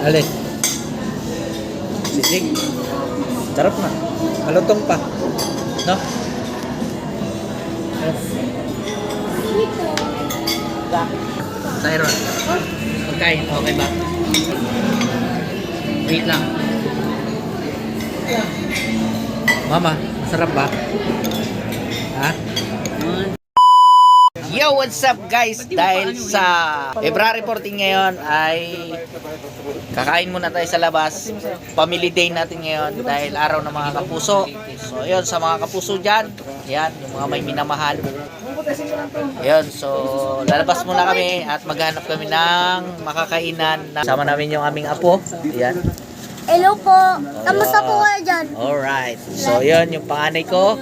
Alin? Sisig. Sarap na. Malutong pa. No? Tyron. Pagkain, okay ba? Wait lang. Mama, masarap ba? Ha? Yo, what's up guys? Dahil sa February 14 ngayon ay kakain muna tayo sa labas. Family day natin ngayon dahil araw ng mga kapuso. So yun, sa mga kapuso dyan, yan, yung mga may minamahal. Yun, so lalabas muna kami at maghanap kami ng makakainan. Sama namin yung aming apo. Yan. Hello po. Kamusta po kayo dyan? Alright. So yun, yung panganay ko.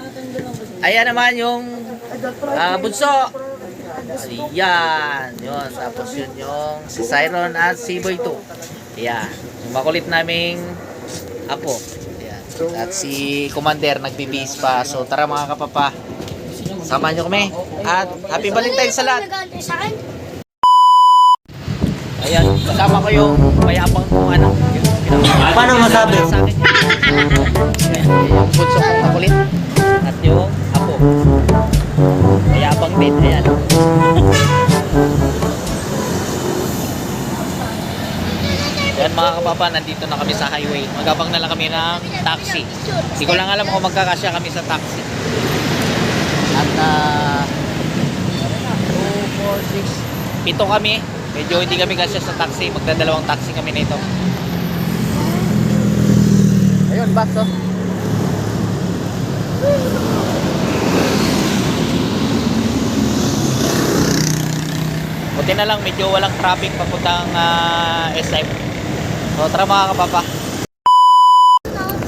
Ayan naman yung bunso. Ayan. Yun. Tapos yun yung si Siron at si Boy 2. Ayan. Yung makulit naming apo. Ayan. At si Commander nagbibihis pa. So tara mga kapapa. Samahan nyo kami. At happy Valentine's sa lahat. Ayan. Kasama ko yung mayabang kong anak. Paano masabi? Ayan. Yung bunso kong makulit. At yung apo. Mayabang din. Ayan. Ayan mga kapapa, nandito na kami sa highway. Magabang na lang kami ng taxi. Hindi ko lang alam kung magkakasya kami sa taxi. At 2, 4, 6 7 kami. Medyo hindi kami kasya sa taxi. Magdadalawang taxi kami nito. Ayun, box oh. Buti na lang medyo walang traffic papuntang SM. So tara mga kapapa.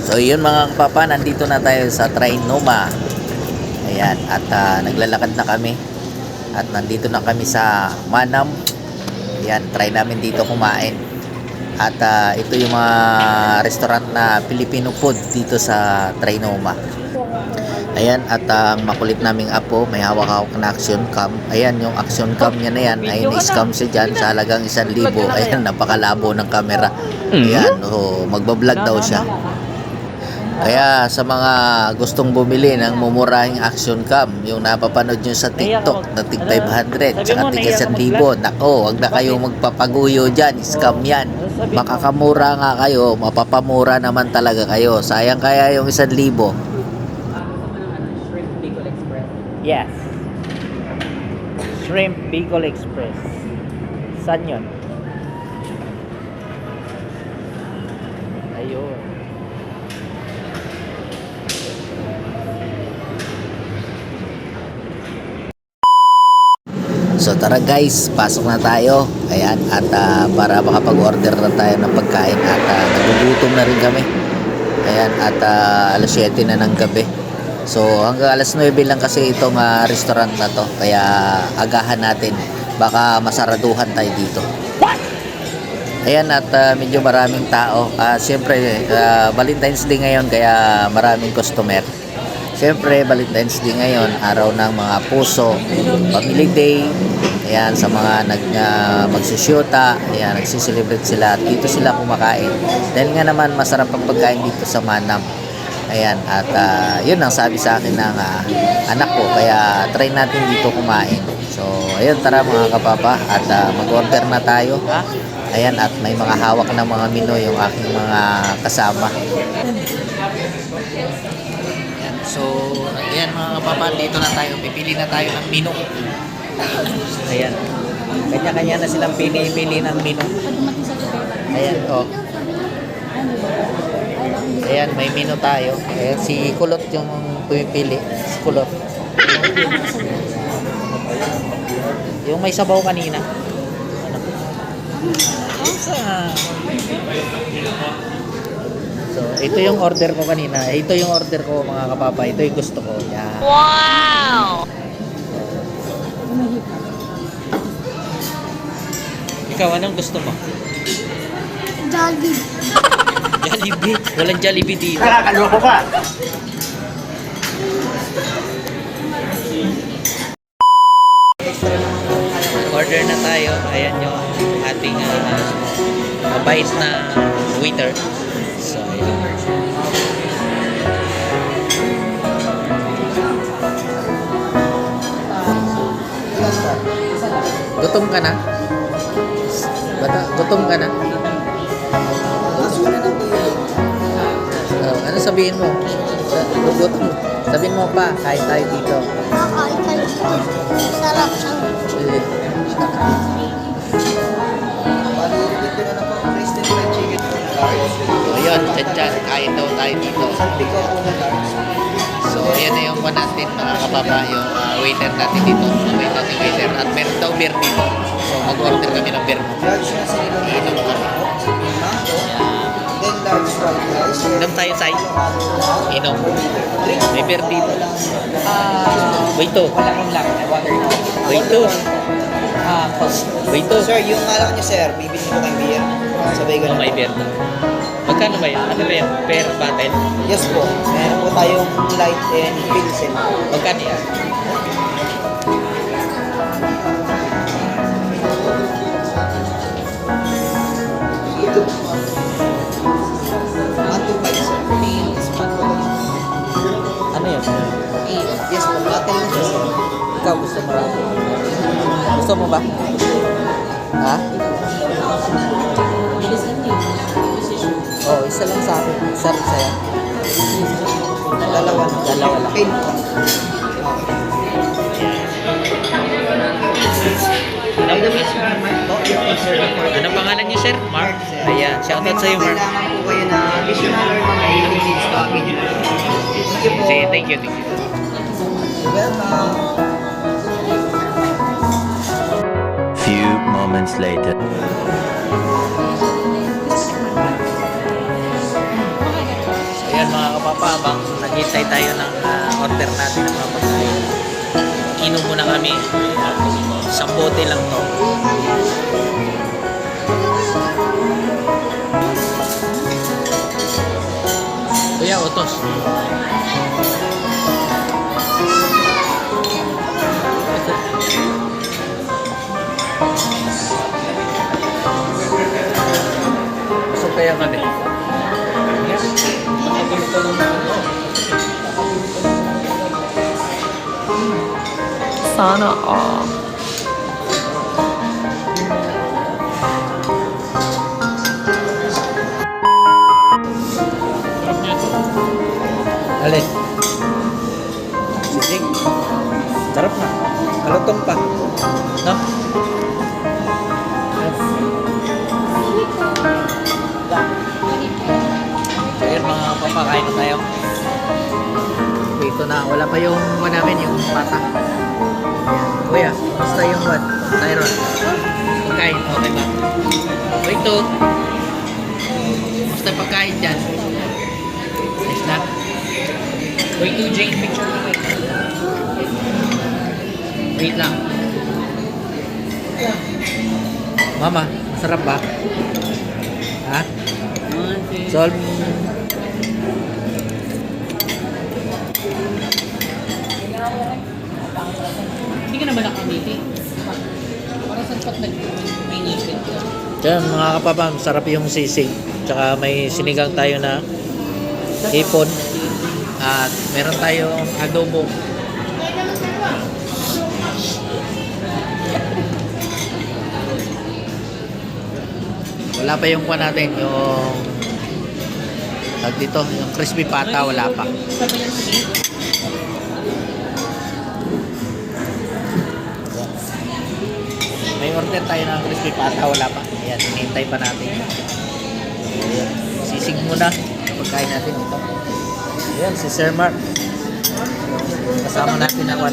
So yun mga kapapa, nandito na tayo sa Trinoma. Ayan, at naglalakad na kami. At nandito na kami sa Manam. Ayan, try namin dito kumain. At ito yung mga restaurant na Filipino food dito sa Trinoma. Ayan, at ang makulit naming apo, may hawak-hawak na action cam. Ayan, yung action cam niya na yan, ay na-scam siya dyan sa halagang 1,000. Ayan, napakalabo ng camera. Ayan, magbablog daw siya. Kaya sa mga gustong bumili ng mumurahing action cam, yung napapanood nyo sa TikTok na tig 500, tsaka tig 1,000, nako, wag na kayo magpapaguyo dyan, scam yan. Makakamura nga kayo, mapapamura naman talaga kayo. Sayang kaya yung 1,000. Yes. Shrimp Bicol Express. Saan yun? Ayun. So tara guys, pasok na tayo. Ayan, at para makapag-order na tayo ng pagkain. At nagugutom na rin kami. Ayan, at alas 7 na ng gabi. So hanggang alas 9 lang kasi itong restaurant na to. Kaya agahan natin. Baka masaraduhan tayo dito. Ayan, at medyo maraming tao. Siyempre Valentine's Day ngayon, kaya maraming customer. Siyempre Valentine's Day ngayon, araw ng mga puso, family day. Ayan, sa mga magsusyota, ayan, nagsiselebrate sila at dito sila kumakain. Dahil nga naman masarap ang pagkain dito sa Manam. Ayan, at yun ang sabi sa akin ng anak ko, kaya try natin dito kumain. So ayun, tara mga kapapa, at mag-order na tayo. Ayan, at may mga hawak na mga menu yung aking mga kasama. Ayan, so ayan mga kapapa, dito na tayo, pipili na tayo ng menu. Ayan, kanya-kanya na silang pinipili ng menu. Ayan, oh. Ayan, may menu tayo. Ayan, si Kulot yung pumipili. Si Kulot. Yung may sabaw kanina. So, ito yung order ko kanina. Ito yung order ko mga kapapa. Ito yung gusto ko. Yan. Wow! Ikaw, anong gusto mo? Jollibee. Jollibee. Walang Jollibee dito. Nakakaloko ka. order na tayo. Ayan yung ating mabait na waiter. So, ayan. Gutom ka na? Bata, gutom ka na? Ano sabihin mo? Gutom. Sabihin mo pa, kain tayo dito. Kakain ka lang po. Sarap siya. So, yun, dyan, kain daw tayo dito. So, ayan na yung one natin, mga kababa, yung waiter natin dito. Mabait natin waiter. At meron daw beer dito. So, mag-order kami ng beer. Iinom kami. Then large fried rice. Inom tayo, Sai. Inom. May beer dito. Wait to. Wait to. Wait to. Sir, yung alak niyo sir, bibili ko kayong beer. Sabay ko Oh, may beer na. Magkano ba yan? Ano ba yan? Per bottle? Yes po. Meron po tayong light and pilsen. Magkano yan? sir. Ano yan? Yes po, bottle na siya sir. Ikaw gusto mo ba? Gusto mo ba? Ha? Oh, isa lang sa akin. Isa rin sa'yo. Dalawa na. Dalawa lang. Pain po. Ano pangalan niyo, sir? Mark? Ayan. Shoutout sa'yo, Mark. Kailangan po kayo na additional or mga needs package. Thank you po. Sige, thank you, thank you. Welcome. Few moments later. So, ayan mga kapapabang, naghintay tayo ng order natin ng mga pagkain. Inom muna kami. Isang bote lang to. Kuya, utos. Gusto kaya kami. Sana all. Alin? Sisig. Sarap na. Malutong pa. No? So yun mga papakain na tayo. Dito na. Wala pa yung namin, yung pata. Ayan. Kuya, basta yung what? Tyron. Pagkain. Okay ba? Wait to. Basta pagkain dyan. Nice na. Wait to, Jane. Picture mo. Wait lang. Mama, masarap ba? Ha? Solve. Hindi ka naman nakamiti. Para sa pat may ngipin ka. Diyan mga kapapam, sarap yung sisig. Tsaka may sinigang tayo na hipon. At meron tayong adobo. Wala pa yung kuha natin, yung tag dito, yung crispy pata, wala pa. Sabi yung meat. May order tayo ng crispy pata, wala pa. Ayan, hinihintay pa natin. Ayan, sisig muna. Pagkain natin ito. Ayan, si Sir Mark. Kasama natin ako.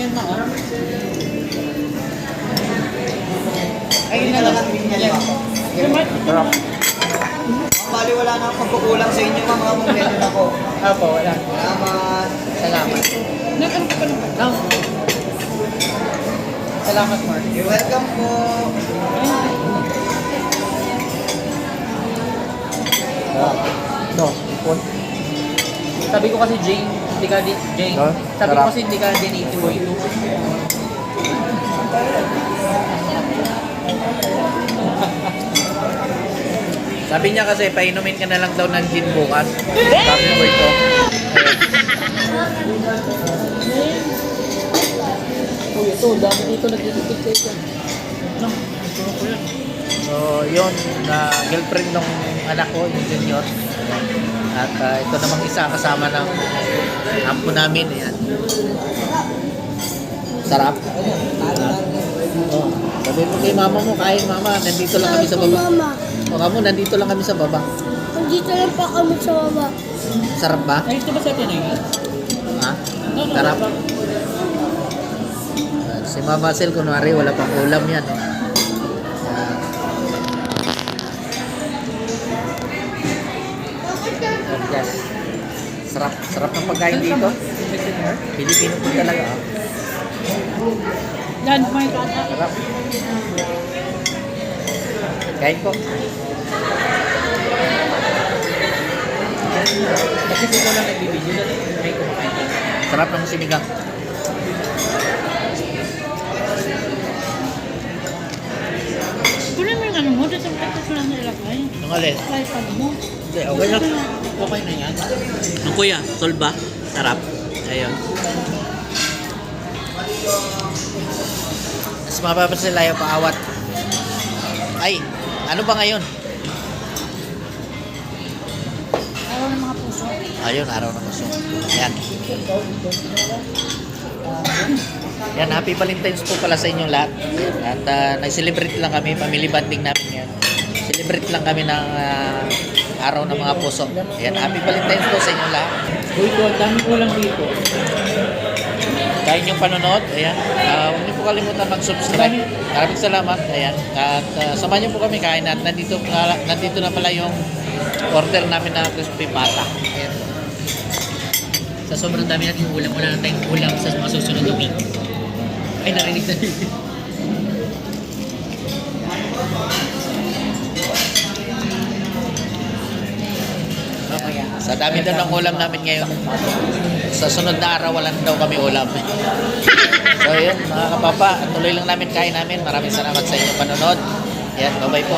Ayun na lang ang binigyan ako. Sarap. Bali wala na akong pagkukulang sa inyo, mga kumpleto na ko. Apo, wala. Salamat. Salamat. Nag-ano ka pa naman? No. Salamat, Mark. You're welcome po. No, ipon. Sabi ko kasi Jane, hindi ka din Jane. No? Sabi ko Sarap. kasi hindi ka din 80 boy. Sabi niya kasi, painumin ka na lang daw ng gin bukas. Sabi ko ito. Oh, ito, dami dito nagtitipid kayo dyan. Ano? Ito ko yan. So, yun, na girlfriend ng anak ko, yung junior. At ito namang isa kasama ng ampo namin. Ayan. Sarap. Oh, sabi mo kay mama mo, kain mama, nandito lang kami sa baba. Mama, O kamo, nandito lang kami sa baba. nandito lang pa kami sa baba. Sarap ba? Ay, ito ba sa Pinoy? Ha? No, no. Sarap. Si Mama Sel, kunwari, wala pang ulam yan. Yes. Sarap. Sarap ng pagkain dito. Pilipino po talaga. Ah. Yan, may kata. Sarap. Kain ko. Kasi ko lang nagbibideo na may kumakain. Sarap ng sinigang. Kunin mo yung ano mo, dito ko lang nilagay. Nung alin? Tripod mo. Hindi, okay lang. Okay na yan. Nung kuya, solba. Sarap. Ayun. Mas mapapansin sila yung paawat. Ay, ano ba ngayon? Araw ng mga puso. Ayun, araw ng puso. Ayan. Yan, happy Valentine's po pala sa inyong lahat. At nag-celebrate lang kami, family bonding namin yan. Celebrate lang kami ng araw ng mga puso. Ayan, happy Valentine's po sa inyong lahat. Uy, ito, ang dami ko lang dito. Kahit yung panonood, ayan. Huwag niyo po kalimutan mag-subscribe. Maraming salamat. Ayan. At samahan niyo po kami kain at nandito na pala yung order namin na crispy pata. Ayan. Sa sobrang dami natin yung ulam, wala na tayong ulam sa mga susunod na week. Ay, narinig na rin. Sa dami daw ng ulam namin ngayon. Sa sunod na araw, wala na daw kami ulam. So yun, mga kapapa, tuloy lang namin kain namin. Maraming salamat sa inyong panonood. Yan, bye-bye po.